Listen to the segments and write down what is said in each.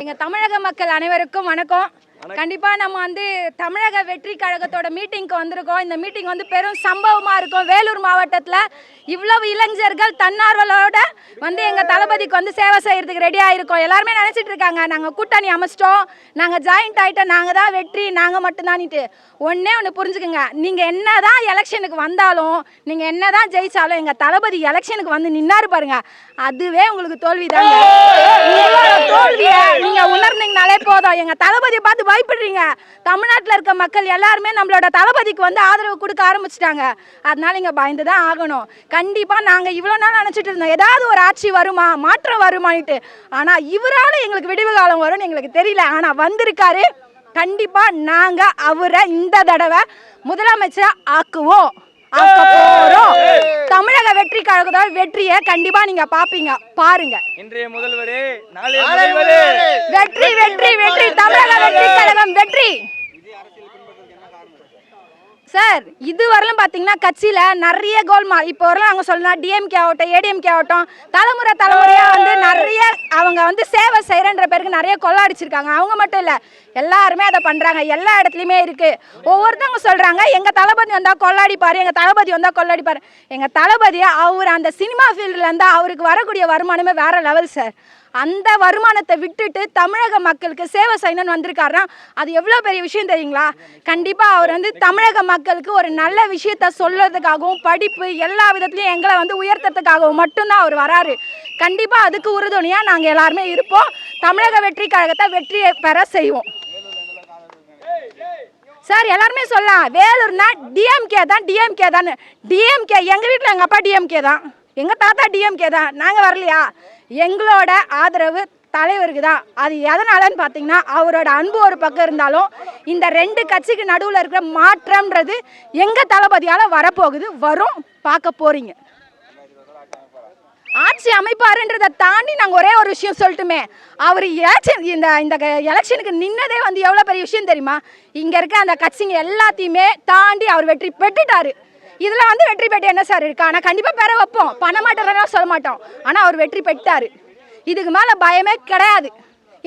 எங்க தமிழக மக்கள் அனைவருக்கும் வணக்கம். கண்டிப்பா நம்ம வந்து தமிழக வெற்றி கழகத்தோட மீட்டிங்க்கு வந்திருக்கோம். இந்த மீட்டிங் வந்து பெரும் சம்பவமா இருக்கும். வேலூர் மாவட்டத்துல இவ்வளவு இளைஞர்கள் தன்னார்வலோட வந்து எங்க தளபதிக்கு வந்து சேவை செய்யறதுக்கு ரெடியா இருக்கோம். எல்லாருமே நினைச்சிட்டு இருக்காங்க நாங்க கூட்டணி அமைச்சிட்டோம், நாங்க ஜாயிண்ட் ஆயிட்டோம், நாங்க தான் வெற்றி, நாங்க மட்டும் தானிட்டு. ஒன்னே ஒன்று புரிஞ்சுக்குங்க, நீங்க என்னதான் எலெக்ஷனுக்கு வந்தாலும், நீங்க என்னதான் ஜெயிச்சாலும், எங்க தளபதி எலெக்ஷனுக்கு வந்து நின்னாரு பாருங்க, அதுவே உங்களுக்கு தோல்விதாங்க. உங்களோட தோல்வியை நீங்க உணர்ந்தீங்கனாலே போதும். எங்க தளபதியை பார்த்து பயப்படுறீங்க. தமிழ்நாட்டில் இருக்க மக்கள் எல்லாருமே நம்மளோட தளபதிக்கு வந்து ஆதரவு கொடுக்க ஆரம்பிச்சிட்டாங்க. அதனால இங்க பயந்து தான் ஆகணும். கண்டிப்பா நாங்க இவ்வளோ நாள் நினைச்சிட்டு இருந்தோம் ஏதாவது ஒரு ஆட்சி வருமா, மாற்றம் வருமானிட்டு. ஆனா இவரால எங்களுக்கு விடிவு காலம் வரும்னு எங்களுக்கு தெரியல. ஆனா வந்திருக்காரு. கண்டிப்பா நாங்க அவரை இந்த தடவை முதலமைச்சரா ஆக்குவோம், ஆக்க போறோம். தமிழக வெற்றி கழகத்தோட வெற்றியை கண்டிப்பா நீங்க பாப்பீங்க, பாருங்க. இன்றைய முதல்வரே, நாளைய முதல்வரே, வெற்றி வெற்றி வெற்றி, தமிழக வெற்றி கழகம் வெற்றி. சார் இதுவரையிலும் பார்த்தீங்கன்னா கட்சியில் நிறைய கோல்மால். இப்போ வரலாம் அவங்க சொல்லலாம் டிஎம்கே ஆகட்டும் ஏடிஎம்கே ஆகட்டும் தலைமுறையாக வந்து நிறைய அவங்க வந்து சேவை செய்கிறன்ற பேருக்கு நிறைய கொள்ளாடிச்சிருக்காங்க. அவங்க மட்டும் இல்லை, எல்லாருமே அதை பண்ணுறாங்க. எல்லா இடத்துலையுமே இருக்குது. ஒவ்வொருத்தவங்க சொல்கிறாங்க எங்கள் தளபதி வந்தால் கொள்ளாடிப்பார், எங்கள் தளபதி வந்தால் கொள்ளாடிப்பார். எங்கள் தளபதி அவர் அந்த சினிமா ஃபீல்டில் இருந்தால் அவருக்கு வரக்கூடிய வருமானமே வேறு லெவல் சார். அந்த வருமானத்தை விட்டுட்டு தமிழக மக்களுக்கு சேவை செய்யணும்னு வந்திருக்காருன்னா அது எவ்வளோ பெரிய விஷயம் தெரியுங்களா? கண்டிப்பாக அவர் வந்து தமிழக மக்களுக்கு ஒரு நல்ல விஷயத்த சொல்றதுக்காகவும் படிப்பு எல்லா விதத்துலையும் எங்களை வந்து உயர்த்தத்துக்காகவும் மட்டும்தான் அவர் வராரு. கண்டிப்பாக அதுக்கு உறுதுணையாக நாங்கள் எல்லாருமே இருப்போம். தமிழக வெற்றி கழகத்தை வெற்றியை பெற செய்வோம். சார் எல்லாருமே சொல்லலாம் வேலூர்னா டிஎம்கே தான் டிஎம்கே தான். டிஎம்கே எங்கள் வீட்டில் எங்கள் அப்பா டிஎம்கே தான், எங்கள் தாத்தா டிஎம்கே தான். நாங்கள் வரலையா? எங்களோட ஆதரவு தலைவருக்கு தான். அது எதனாலன்னு பார்த்தீங்கன்னா அவரோட அன்பு ஒரு பக்கம் இருந்தாலும் இந்த ரெண்டு கட்சிக்கு நடுவில் இருக்கிற மாற்றம்ன்றது எங்கள் தளபதியால் வரப்போகுது, வரும், பார்க்க போகிறீங்க. ஆட்சி அமைப்பாருன்றதை தாண்டி நாங்கள் ஒரே ஒரு விஷயம் சொல்லட்டுமே, அவர் இந்த எலெக்ஷனுக்கு நின்னதே வந்து எவ்வளோ பெரிய விஷயம் தெரியுமா? இங்கே இருக்க அந்த கட்சிங்க எல்லாத்தையுமே தாண்டி அவர் வெற்றி பெற்றுட்டாரு. இதில் வந்து வெற்றி பெற்று என்ன சார் இருக்கு? ஆனால் கண்டிப்பாக பெற வைப்போம், பண்ண மாட்டோம்னா சொல்ல மாட்டோம். ஆனால் அவர் வெற்றி பெற்றாரு, இதுக்கு மேலே பயமே கிடையாது.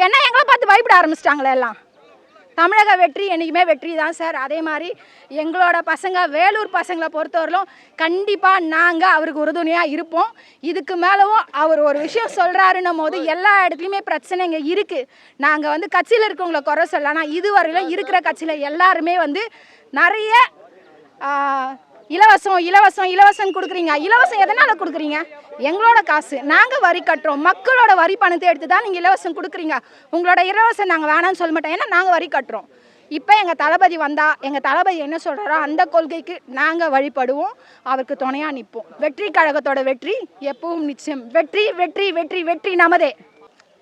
ஏன்னா எங்களை பார்த்து பயப்பட ஆரம்பிச்சிட்டாங்களே எல்லாம். தமிழக வெற்றி என்றைக்குமே வெற்றி தான் சார். அதே மாதிரி எங்களோட பசங்க வேலூர் பசங்களை பொறுத்தவரையிலும் கண்டிப்பாக நாங்கள் அவருக்கு உறுதுணையாக இருப்போம். இதுக்கு மேலவும் அவர் ஒரு விஷயம் சொல்கிறாருன்னும் போது எல்லா இடத்துலையுமே பிரச்சனை இங்கே இருக்குது. நாங்கள் வந்து கட்சியில் இருக்கவங்களை குறை சொல்லலாம், ஆனால் இதுவரையிலும் இருக்கிற கட்சியில் எல்லாருமே வந்து நிறைய இலவசம் இலவசம் இலவசம் கொடுக்குறீங்க. இலவசம் எதனால் கொடுக்குறீங்க? எங்களோட காசு, நாங்கள் வரி கட்டுறோம், மக்களோட வரி பணத்தை எடுத்து தான் நீங்கள் இலவசம் கொடுக்குறீங்க. உங்களோட இலவசம் நாங்கள் வேணாம்னு சொல்ல மாட்டோம், ஏன்னா நாங்கள் வரி கட்டுறோம். இப்போ எங்கள் தளபதி வந்தால் எங்கள் தளபதி என்ன சொல்கிறாரோ அந்த கொள்கைக்கு நாங்கள் வழிபடுவோம், அவருக்கு துணையாக நிற்போம். வெற்றி கழகத்தோட வெற்றி எப்பவும் நிச்சயம். வெற்றி வெற்றி வெற்றி வெற்றி நமதே.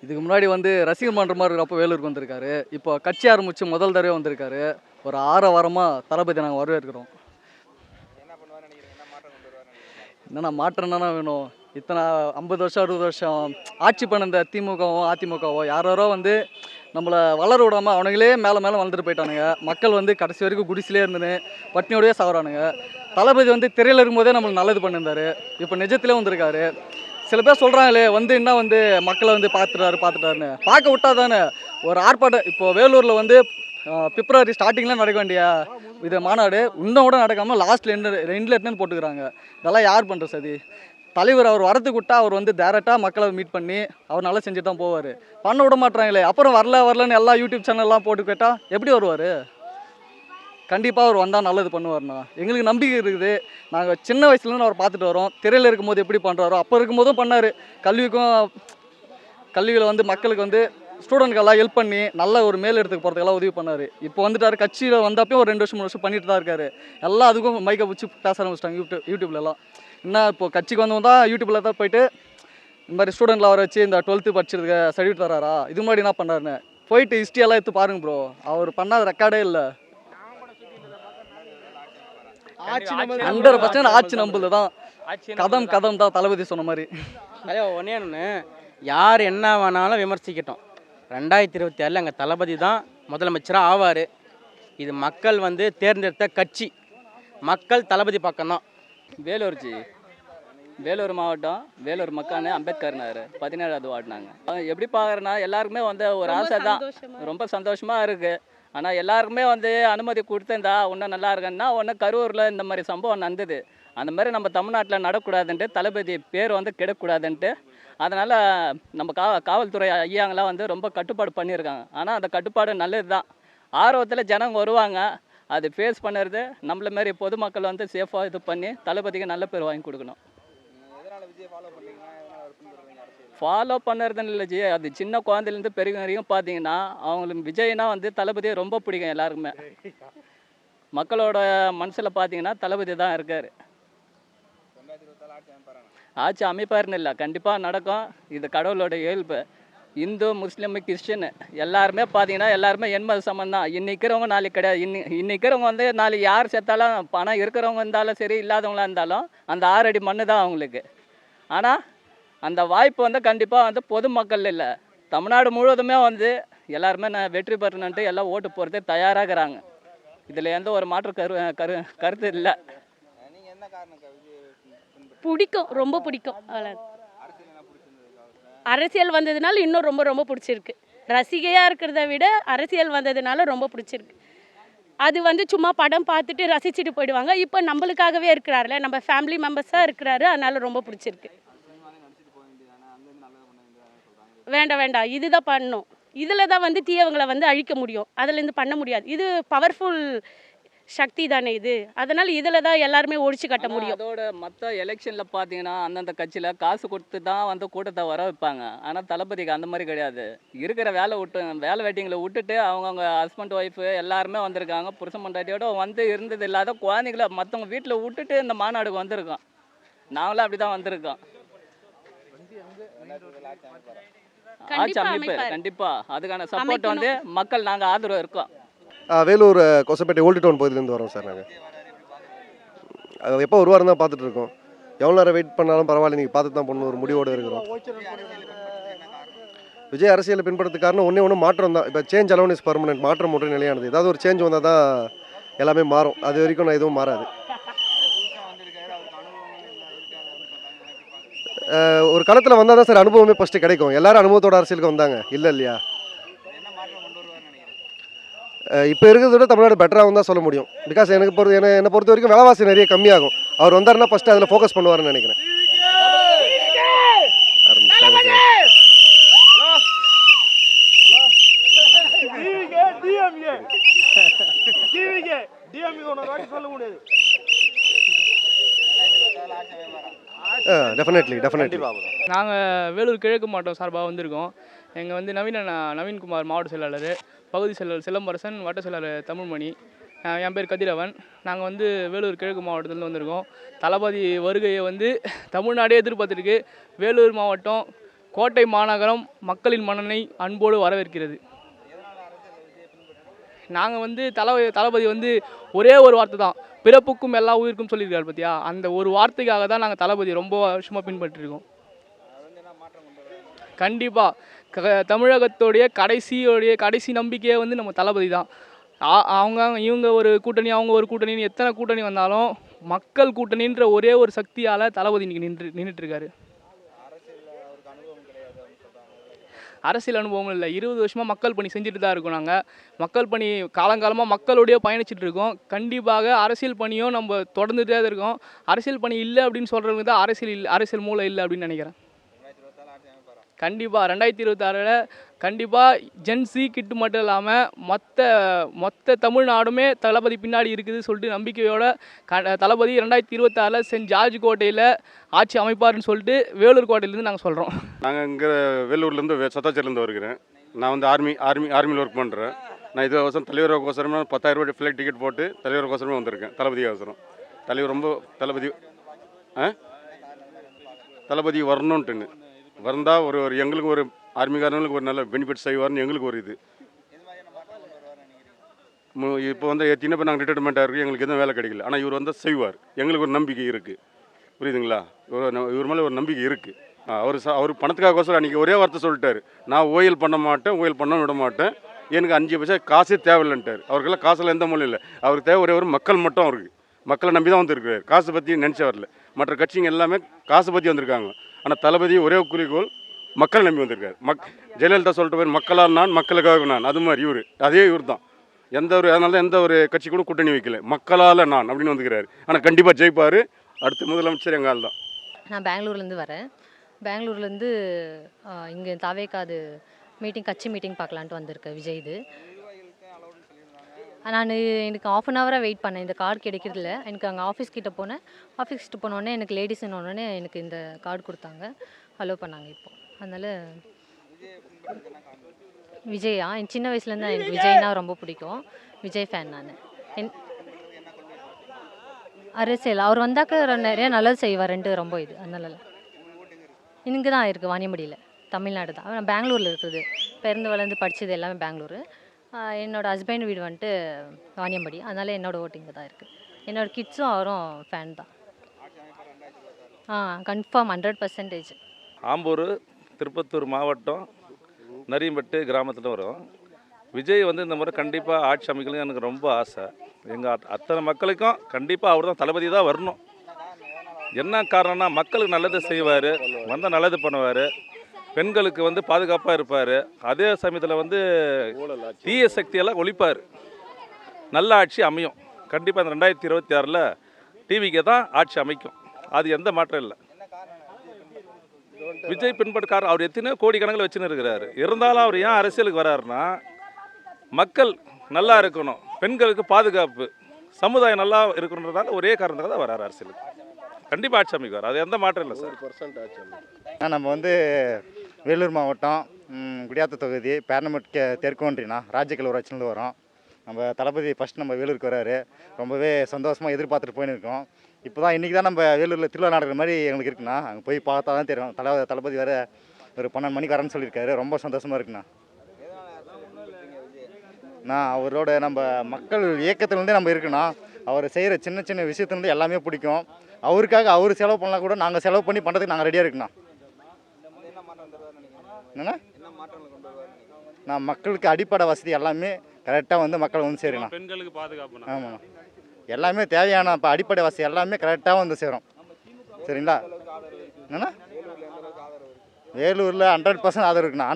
இதுக்கு முன்னாடி வந்து ரசிகர் மன்றமாக இருக்கிறப்போ வேலூருக்கு வந்திருக்காரு. இப்போ கட்சி ஆரம்பித்து முதல் தடவை வந்திருக்காரு. ஒரு 6 வாரமாக தளபதி நாங்கள் வரவேற்கிறோம். என்னென்ன மாற்றம்னா வேணும்? இத்தனை 50 வருஷம் 60 வருஷம் ஆட்சி பண்ண இந்த திமுகவோ அதிமுகவோ யாரோ வந்து நம்மளை வளர விடாமல் அவனுங்களே மேலே வந்துட்டு போயிட்டானுங்க. மக்கள் வந்து கடைசி வரைக்கும் குடிசிலே இருந்துன்னு பட்னியோடய சாகுறானுங்க. தளபதி வந்து திரையில் இருக்கும்போதே நம்மளுக்கு நல்லது பண்ணியிருந்தார், இப்போ நிஜத்திலே வந்திருக்காரு. சில பேர் சொல்கிறாங்களே வந்து என்ன வந்து மக்களை வந்து பார்த்துட்டாருன்னு. பார்க்க விட்டா தானே ஒரு ஆர்ப்பாட்டம். இப்போது வேலூரில் வந்து பிப்ரவரி ஸ்டார்டிங்கில் நடக்க வேண்டிய இது மாநாடு இன்னும் கூட நடக்காமல் லாஸ்ட்டில் ரெண்டில் எடுத்துன்னு போட்டுக்கிறாங்க. இதெல்லாம் யார் பண்ணுற சதி? தலைவர் அவர் வரத்துக்கு விட்டா அவர் வந்து டேரெக்டாக மக்களை மீட் பண்ணி அவர் நல்லா செஞ்சு தான் போவார். பண்ண விட மாட்டாங்களே. அப்புறம் வரலன்னு எல்லா யூடியூப் சேனல்லாம் போட்டு கேட்டால் எப்படி வருவார்? கண்டிப்பாக அவர் வந்தால் நல்லது பண்ணுவார்ண்ணா, எங்களுக்கு நம்பிக்கை இருக்குது. நாங்கள் சின்ன வயசுலேருந்து அவர் பார்த்துட்டு வரோம். திரையில் இருக்கும்போது எப்படி பண்ணுறாரோ அப்போ இருக்கும்போதும் பண்ணார். கல்வியில் வந்து மக்களுக்கு வந்து ஸ்டூடெண்ட்கெல்லாம் ஹெல்ப் பண்ணி நல்ல ஒரு மேல் இடத்துக்கு போகிறதுக்கெல்லாம் உதவி பண்ணார். இப்போ வந்துட்டார், கட்சியில் வந்தப்போ ஒரு 2 வருஷம் 3 வருஷம் பண்ணிட்டு தான் இருக்காரு. எல்லாம் அதுக்கும் மைக்கை பிடிச்சி பேச ஆரம்பிச்சிட்டாங்க யூடியூப்லலாம். என்ன இப்போது கட்சிக்கு வந்தவங்க தான் யூடியூப்பில் தான் போயிட்டு இந்த மாதிரி ஸ்டூடெண்ட்டில் அவரை வச்சு இந்த 12th படிச்சிருக்க சர்டிஃபிகேட் தராரா, இது முன்னாடி என்ன பண்ணாருன்னு போயிட்டு ஹிஸ்ட்ரியெல்லாம் எடுத்து பாருங்க ப்ரோ. அவர் பண்ணாத ரெக்கார்டே இல்லை. 100% ஆட்சி நம்பல தான், கதம் தான் தளபதி சொன்ன மாதிரி. அதே ஒன்று யார் என்ன வேணாலும் விமர்சிக்கட்டும், 2026 எங்கள் தளபதி தான் முதலமைச்சராக ஆவார். இது மக்கள் வந்து தேர்ந்தெடுத்த கட்சி, மக்கள் தளபதி பக்கம்தான். வேலூர்ஜி வேலூர் மாவட்டம் வேலூர் மக்கானு அம்பேத்கர் நகர் 17வது வார்டு நாங்கள். எப்படி பார்க்குறேன்னா எல்லாருக்குமே வந்து ஒரு ஆசை தான், ரொம்ப சந்தோஷமாக இருக்குது. ஆனால் எல்லாருக்குமே வந்து அனுமதி கொடுத்துருந்தா இன்னும் நல்லா இருக்குன்னா ஒன்று கரூரில் இந்த மாதிரி சம்பவம் நடந்தது. அந்த மாதிரி நம்ம தமிழ்நாட்டில் நடக்கூடாதுன்ட்டு, தளபதி பேர் வந்து கெடக்கூடாதுன்ட்டு, அதனால் நம்ம காவல்துறை ஐயாங்களாம் வந்து ரொம்ப கட்டுப்பாடு பண்ணியிருக்காங்க. ஆனால் அந்த கட்டுப்பாடு நல்லது தான். ஆர்வத்தில் ஜனங்க வருவாங்க, அது ஃபேஸ் பண்ணுறது நம்மள மாரி பொதுமக்கள் வந்து சேஃபாக இது பண்ணி தளபதிக்கு நல்ல பேர் வாங்கி கொடுக்கணும். ஃபாலோ பண்ணுறதுன்னு இல்லை ஜி, அது சின்ன குழந்தைலேருந்து பெரிய வரைக்கும் பார்த்தீங்கன்னா அவங்களுக்கு விஜய்னா வந்து தளபதியை ரொம்ப பிடிக்கும் எல்லாருக்குமே. மக்களோட மனசில் பார்த்தீங்கன்னா தளபதி தான் இருக்கார். ஆட்சி அமைப்பாருன்னு இல்லை, கண்டிப்பாக நடக்கும். இது கடவுளோட இயல்பு. இந்து முஸ்லீமு கிறிஸ்டின் எல்லாருமே பார்த்தீங்கன்னா எல்லாருமே எண்பது சமம் தான். இன்னைக்கு இருக்கிறவங்க நாளைக்கு கிடையாது. இன்னைக்கு இருக்கிறவங்க வந்து நாளைக்கு யார் செத்தாலும் பணம் இருக்கிறவங்க இருந்தாலும் சரி, இல்லாதவங்களா இருந்தாலும் அந்த 6 அடி மண்ணு தான் அவங்களுக்கு. ஆனால் அந்த வாய்ப்பு வந்து கண்டிப்பாக வந்து பொதுமக்கள் இல்லை, தமிழ்நாடு முழுவதுமே வந்து எல்லாருமே நான் வெற்றி பெறணுன்ட்டு எல்லாம் ஓட்டு போகிறது தயாராகிறாங்க. இதில் எந்த ஒரு மாற்று கருத்து இல்லை. பிடிக்கும், ரொம்ப பிடிக்கும். அரசியல் வந்ததுனால இன்னும் ரொம்ப ரொம்ப பிடிச்சிருக்கு. ரசிகையாக இருக்கிறத விட அரசியல் வந்ததுனால ரொம்ப பிடிச்சிருக்கு. அது வந்து சும்மா படம் பார்த்துட்டு ரசிச்சுட்டு போயிடுவாங்க. இப்போ நம்மளுக்காகவே இருக்கிறாருல, நம்ம ஃபேமிலி மெம்பர்ஸாக இருக்கிறாரு, அதனால ரொம்ப பிடிச்சிருக்கு. வேண்டாம் வேண்டாம், இதுதான் பண்ணணும். இதில் தான் வந்து தீயவங்களை வந்து அழிக்க முடியும், அதுலேருந்து பண்ண முடியாது. இது பவர்ஃபுல் சக்தி தானே இது, அதனால் இதில் தான் எல்லாருமே ஒழிச்சு கட்ட முடியும். அதோட மற்ற எலெக்ஷனில் பார்த்தீங்கன்னா அந்தந்த கட்சியில் காசு கொடுத்து தான் வந்து கூட்டத்தை வர வைப்பாங்க. ஆனால் தளபதிக்கு அந்த மாதிரி கிடையாது. இருக்கிற வேலை வெட்டிங்களை விட்டுட்டு அவங்கவுங்க ஹஸ்பண்ட் ஒய்ஃபு எல்லாருமே வந்திருக்காங்க. புருஷன் பொண்டாட்டியோட வந்து இருந்தது இல்லாத குழந்தைங்கள மற்றவங்க வீட்டில் விட்டுட்டு இந்த மாநாடுக்கு வந்திருக்கோம். நாங்களும் அப்படி தான் வந்திருக்கோம். ஆட்சி அமைப்பு கண்டிப்பாக அதுக்கான சப்போர்ட் வந்து மக்கள் நாங்கள் ஆதரவு இருக்கோம். வேலூர் கொசப்பேட்டை ஓல்டு டவுன் பகுதியிலேருந்து வரோம் சார். நாங்கள் அது எப்போ வருவாருன்னு தான் பார்த்துட்டு இருக்கோம். எவ்வளோ நேரம் வெயிட் பண்ணாலும் பரவாயில்ல, நீங்கள் பார்த்து தான் பண்ணணும் ஒரு முடிவோடு இருக்கிறோம். விஜய் அரசியலை பின்பற்றதுக்கு காரணம் ஒன்று மாற்றம் தான். இப்போ சேஞ்ச் அலோன் இஸ் பர்மனெண்ட், மாற்றம் ஒன்று நிலையானது. ஏதாவது ஒரு சேஞ்ச் வந்தால் தான் எல்லாமே மாறும். அது வரைக்கும் நான் எதுவும் மாறாது. ஒரு களத்தில் வந்தால் தான் சார் அனுபவமே ஃபஸ்ட்டு கிடைக்கும். எல்லாரும் அனுபவத்தோட அரசியலுக்கு வந்தாங்க இல்லை இல்லையா? இப்போ இருக்கிறத விட தமிழ்நாடு பெட்டராகவும் தான் சொல்ல முடியும். பிகாஸ் என்னை பொறுத்த வரைக்கும் விலைவாசி நிறைய கம்மியாகும். அவர் வந்தாருன்னா ஃபஸ்ட்டு அதில் ஃபோக்கஸ் பண்ணுவார்னு நினைக்கிறேன். டெஃபினெட்லி. நாங்கள் வேலூர் கிழக்கு மாவட்டம் சார்பாக வந்திருக்கோம். எங்கள் வந்து நவீன்குமார் மாவட்ட செயலாளர், பகுதி செயலாளர் செல்லம்பரசன், வட்ட செயலாளர் தமிழ்மணி, என் பேர் கதிரவன். நாங்கள் வந்து வேலூர் கிழக்கு மாவட்டத்துலேருந்து வந்திருக்கோம். தளபதி வருகையை வந்து தமிழ்நாடே எதிர்பார்த்துருக்கு. வேலூர் மாவட்டம் கோட்டை மாநகரம் மக்களின் மனனை அன்போடு வரவேற்கிறது. நாங்கள் வந்து தளபதி வந்து ஒரே ஒரு வார்த்தை தான், பிறப்புக்கும் எல்லா உயிருக்கும் சொல்லியிருக்காரு பார்த்தியா, அந்த ஒரு வார்த்தைக்காக தான் நாங்கள் தளபதி ரொம்ப வருஷமாக பின்பற்றிருக்கோம். கண்டிப்பாக தமிழகத்தோடைய கடைசி நம்பிக்கையே வந்து நம்ம தளபதி தான். இவங்க ஒரு கூட்டணி, அவங்க ஒரு கூட்டணின்னு எத்தனை கூட்டணி வந்தாலும் மக்கள் கூட்டணின்ற ஒரே ஒரு சக்தியால் தளபதி இன்றைக்கி நின்றுட்டுருக்காரு. அரசியல் அனுபவம் இல்லை, 20 வருஷமாக மக்கள் பணி செஞ்சுட்டு தான் இருக்கோம். நாங்கள் மக்கள் பணி காலங்காலமாக மக்களோடைய பயணிச்சுட்டு இருக்கோம். கண்டிப்பாக அரசியல் பணியும் நம்ம தொடர்ந்துகிட்டே தான் இருக்கோம். அரசியல் பணி இல்லை அப்படின்னு சொல்கிறவங்க தான் அரசியல் மூலம் இல்லை அப்படின்னு நினைக்கிறேன். கண்டிப்பாக 2026 கண்டிப்பாக ஜென்சி கிட்டு மட்டும் இல்லாமல் மொத்த தமிழ்நாடுமே தளபதி பின்னாடி இருக்குது சொல்லிட்டு நம்பிக்கையோட தளபதி 2026 சென்ட் ஜார்ஜ் கோட்டையில் ஆட்சி அமைப்பாருன்னு சொல்லிட்டு வேலூர் கோட்டையிலேருந்து நாங்கள் சொல்கிறோம். நாங்கள் இங்கே வேலூர்லேருந்து சத்தாச்சேரிலேருந்து வருகிறேன். நான் வந்து ஆர்மியில் ஒர்க் பண்ணுறேன். நான் இது வருஷம் தலைவருக்கோசரமாக 10,000 ரூபாய் ஃப்ளைட் டிக்கெட் போட்டு தலைவருக்கோசரமே வந்திருக்கேன். தளபதி அவசரம் தலைவர் ரொம்ப தளபதி வரணுன்ட்டுன்னு வந்தால் ஒரு எங்களுக்கு ஒரு ஆர்மிக்காரங்களுக்கு ஒரு நல்ல பெனிஃபிட் செய்வார்னு எங்களுக்கு ஒரு இது. இப்போ வந்து எத்தனை பேர் நாங்கள் ரிட்டைர்மெண்ட்டாக இருக்குது, எங்களுக்கு எதுவும் வேலை கிடைக்கல. ஆனால் இவர் வந்து செய்வார், எங்களுக்கு ஒரு நம்பிக்கை இருக்குது. புரியுதுங்களா? இவர் மேலே ஒரு நம்பிக்கை இருக்குது. அவர் பணத்துக்காகோசரம் அன்றைக்கி ஒரே வார்த்தை சொல்லிட்டார், நான் ஓயில் பண்ண மாட்டேன், ஓயில் பண்ண விட மாட்டேன், எனக்கு 5 பைசா காசே தேவையில்லைன்ட்டார். அவருக்கெல்லாம் காசில் எந்த மூலம் இல்லை. அவருக்கு தேவை ஒரே ஒரு மக்கள் மட்டும். அவருக்கு மக்களை நம்பி தான் வந்துருக்கிறார். காசை பற்றி நினச்ச வரல. மற்ற கட்சிங்க எல்லாமே காசை பற்றி வந்திருக்காங்க. ஆனால் தளபதி ஒரே குறிக்கோள் மக்கள் நம்பி வந்திருக்காரு. ஜெயலலிதா சொல்லிட்டு போய் மக்களால் நான் மக்களுக்காக நான், அது மாதிரி இவர் தான். அதனால தான் எந்த ஒரு கட்சி கூட கூட்டணி வைக்கல, மக்களால் நான் அப்படின்னு வந்துக்கிறாரு. ஆனால் கண்டிப்பாக ஜெயிப்பார். அடுத்த முதலமைச்சர் எங்கள் ஆள் தான். நான் பெங்களூர்லேருந்து வரேன். பெங்களூர்லேருந்து இங்கே தாவேக்காது கட்சி மீட்டிங் பார்க்கலான்ட்டு வந்திருக்கேன் விஜய். இது எனக்கு ஆஃப் அன் ஹவராக வெயிட் பண்ணேன். இந்த கார்டு கிடைக்கிறதில்ல. எனக்கு அங்கே ஆஃபீஸ் கிட்டே போனோடனே எனக்கு லேடிஸ்னோடனே எனக்கு இந்த கார்டு கொடுத்தாங்க, அலோவ் பண்ணாங்க. இப்போ அதனால் விஜயா, என் சின்ன வயசுலேருந்து எனக்கு விஜய்னா ரொம்ப பிடிக்கும். விஜய் ஃபேன் நான். அரசியல் அவர் வந்தாக்க நிறைய நல்லது செய்வார்ன்ட்டு ரொம்ப இது. அதனால இங்கே தான் இருக்குது, வாணியம்படியில், தமிழ்நாடு தான். நான் பெங்களூரில் இருக்குது. பிறந்து வளர்ந்து படித்தது எல்லாமே பெங்களூரு. என்னோடய ஹஸ்பண்ட் வீடு வந்துட்டு வாணியம்படி. அதனால் என்னோடய ஓட்டு இங்கே தான் இருக்குது. என்னோடய கிட்ஸும் அவரும் ஃபேன் தான். கன்ஃபார்ம் 100%. ஆம்பூர் திருப்பத்தூர் மாவட்டம் நரியம்பட்டு கிராமத்தில் வரும். விஜய் வந்து இந்த முறை கண்டிப்பாக ஆட்சி அமைக்கணும்னு எனக்கு ரொம்ப ஆசை. எங்கள் அத்தனை மக்களுக்கும் கண்டிப்பாக அவர் தான் தளபதி தான் வரணும். என்ன காரணம்னா மக்களுக்கு நல்லது செய்வார், வந்தால் நல்லது பண்ணுவார், பெண்களுக்கு வந்து பாதுகாப்பாக இருப்பார், அதே சமயத்தில் வந்து தீய சக்தியெல்லாம் ஒழிப்பார். நல்ல ஆட்சி அமையும். கண்டிப்பாக இந்த 2026 டிவிக்கு தான் ஆட்சி அமைக்கும். அது எந்த மாற்றம் இல்லை. விஜய் பின்பற்றார். அவர் எத்தனையோ கோடிக்கணக்கில் வச்சுன்னு இருக்கிறாரு. இருந்தாலும் அவர் ஏன் அரசியலுக்கு வர்றாருன்னா மக்கள் நல்லா இருக்கணும், பெண்களுக்கு பாதுகாப்பு, சமுதாயம் நல்லா இருக்கணுன்றதால ஒரே காரணத்துக்காக தான் வர்றாரு அரசியலுக்கு. கண்டிப்பாக ஆட்சி அமைக்குவார். அது எந்த மாற்றம் இல்லை சார். நம்ம வந்து வேலூர் மாவட்டம் குடியாத்த தொகுதி பேரனமெட் தெற்கு ஒன்றினா ராஜ்யக்கல் ஊராட்சியிலேருந்து வரோம். நம்ம தளபதி ஃபஸ்ட் நம்ம வேலூருக்கு வராரு. ரொம்பவே சந்தோஷமாக எதிர்பார்த்துட்டு போயின்னு இருக்கோம். இப்போ தான் இன்றைக்கி தான் நம்ம வேலூரில் திருவிழா நடக்கிற மாதிரி எங்களுக்கு இருக்குண்ணா. அங்கே போய் பார்த்தா தான் தெரியும். தளபதி வேறு ஒரு 12 மணிக்கு வரேன்னு சொல்லியிருக்காரு. ரொம்ப சந்தோஷமாக இருக்குண்ணா. அவரோட நம்ம மக்கள் இயக்கத்துலேருந்தே நம்ம இருக்குண்ணா. அவர் செய்கிற சின்ன சின்ன விஷயத்துலேருந்து எல்லாமே பிடிக்கும். அவருக்காக அவர் செலவு பண்ணலாம் கூட நாங்கள் செலவு பண்ணி பண்ணுறதுக்கு நாங்கள் ரெடியாக இருக்குண்ணா. என்னண்ணா மக்களுக்கு அடிப்படை வசதி எல்லாமே கரெக்டாக வந்து மக்கள் வந்து சேருண்ணா. பெண்களுக்கு பாதுகாப்பு. ஆமாண்ணா. எல்லாமே தேவையான இப்போ அடிப்படை வசதி எல்லாமே கரெக்டாக வந்து சேரும். சரிங்களா? என்னண்ணா வேலூரில் 100% ஆதரவு இருக்குண்ணா.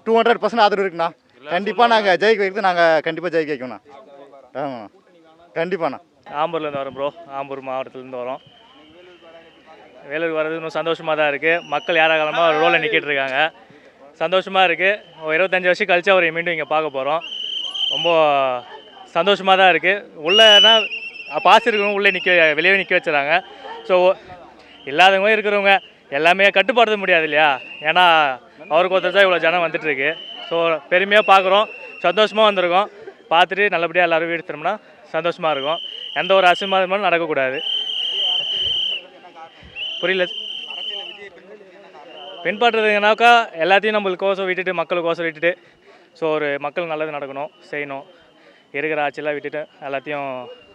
200% ஆதரவு இருக்குண்ணா. கண்டிப்பாக நாங்கள் ஜெயிக்க வைக்கிறது, நாங்கள் கண்டிப்பாக ஜெயிக்க வைக்கணும்ண்ணா. ஆமாண்ணா, கண்டிப்பாண்ணா. ஆம்பூர்லேருந்து வரோம் ப்ரோ. ஆம்பூர் மாவட்டத்துலேருந்து வரோம். வேலூர் வர்றது இன்னும் சந்தோஷமாக தான் இருக்குது. மக்கள் யாராகலமாக ரோலில் நிற்கிட்டு இருக்காங்க. சந்தோஷமாக இருக்குது. 25 வருஷம் கழிச்சு அவரை மீண்டும் இங்கே பார்க்க போகிறோம். ரொம்ப சந்தோஷமாக தான் இருக்குது. உள்ளேனா பாஸ் இருக்கிறவங்க உள்ளே வெளியே நிற்க வச்சுறாங்க. ஸோ இல்லாதவங்க இருக்கிறவங்க எல்லாமே கட்டுப்படுத்த முடியாது இல்லையா? ஏன்னா அவருக்கு ஒருத்தர் தான் இவ்வளோ ஜனம் வந்துட்டுருக்கு. ஸோ பெருமையாக பார்க்குறோம், சந்தோஷமாக வந்திருக்கோம். பார்த்துட்டு நல்லபடியாக எல்லோரும் வீடு திரும்பினா சந்தோஷமாக இருக்கும். எந்த ஒரு அசம்பாவிதமும் நடக்கக்கூடாது. புரியல. பின்பற்றுறதுனாக்கா எல்லாத்தையும் நம்மளுக்கோசம் விட்டுட்டு, மக்களுக்கோசம் விட்டுட்டு, ஸோ ஒரு மக்கள் நல்லது நடக்கணும், செய்யணும். இருக்கிற ஆட்சியெல்லாம் விட்டுட்டு எல்லாத்தையும்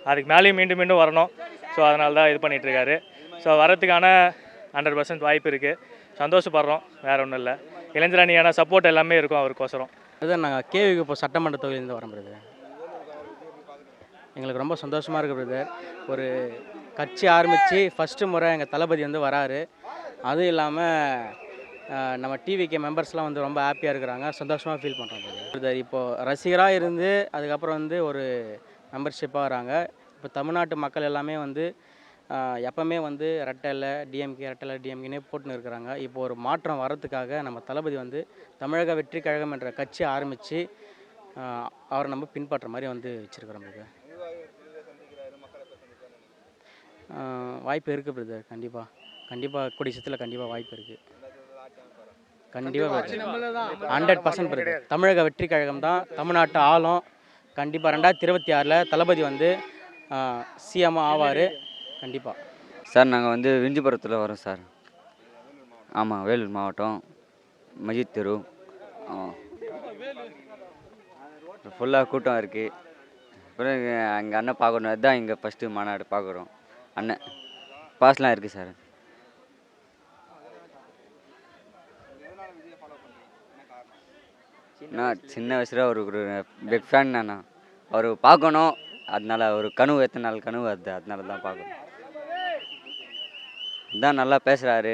அதுக்கு மேலேயும் மீண்டும் மீண்டும் வரணும். ஸோ அதனால தான் இது பண்ணிகிட்ருக்காரு. ஸோ வரத்துக்கான 100% வாய்ப்பு இருக்குது. சந்தோஷப்படுறோம், வேறு ஒன்றும் இல்லை. இளைஞரணியான சப்போர்ட் எல்லாமே இருக்கும் அவருக்கோசரம். அதுதான் நாங்கள் கேவிக்கு இப்போ சட்டமன்ற தொகுதியிலேருந்து வரோம் பிரதர். எங்களுக்கு ரொம்ப சந்தோஷமாக இருக்குது பிரதர். ஒரு கட்சி ஆரம்பித்து ஃபஸ்ட்டு முறை எங்கள் தளபதி வந்து வராரு. அதுவும் இல்லாமல் நம்ம டிவிக்கு மெம்பர்ஸ்லாம் வந்து ரொம்ப ஹாப்பியாக இருக்கிறாங்க, சந்தோஷமாக ஃபீல் பண்ணுறோம் பிரதர். இப்போது ரசிகராக இருந்து அதுக்கப்புறம் வந்து ஒரு மெம்பர்ஷிப்பாக வராங்க. இப்போ தமிழ்நாட்டு மக்கள் எல்லாமே வந்து எப்போவுமே வந்து ரெட்டலை டிஎம்கேனே போட்டுன்னு இருக்கிறாங்க. இப்போ ஒரு மாற்றம் வரத்துக்காக நம்ம தளபதி வந்து தமிழக வெற்றி கழகம் என்ற கட்சி ஆரம்பித்து அவரை நம்ம பின்பற்ற மாதிரி வந்து வச்சுருக்கிறோம் பிரதர். வாய்ப்பு இருக்குது பிரதர். கண்டிப்பாக கூடிய சீக்கிரத்தில் கண்டிப்பாக வாய்ப்பு இருக்குது. கண்டிப்பாக 100% பிரதர். தமிழக வெற்றி கழகம் தான் தமிழ்நாட்டு ஆளும். கண்டிப்பாக 2026 தளபதி வந்து சிஎம் ஆவார் கண்டிப்பாக. சார் நாங்கள் வந்து விஞ்சிபுரத்தில் வரோம் சார். ஆமாம், வேலூர் மாவட்டம் மஜித் தெரு. ஃபுல்லாக கூட்டம் இருக்குது. அப்புறம் எங்கள் அண்ணன் பார்க்கணும், அதுதான் இங்கே ஃபஸ்ட்டு மாநாடு பார்க்குறோம். அண்ணன் பாஸ்லாம் இருக்குது சார். நான் சின்ன வயசில் ஒரு பிக் ஃபேன் நான். அவர் பார்க்கணும், அதனால ஒரு கனவு, எத்தனை நாள் கனவு அது, அதனால தான் பார்க்கணும். இதான் நல்லா பேசுகிறாரு,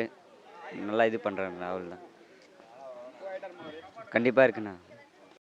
நல்லா இது பண்ணுறாரு, அவள் தான் கண்டிப்பாக இருக்குண்ணா.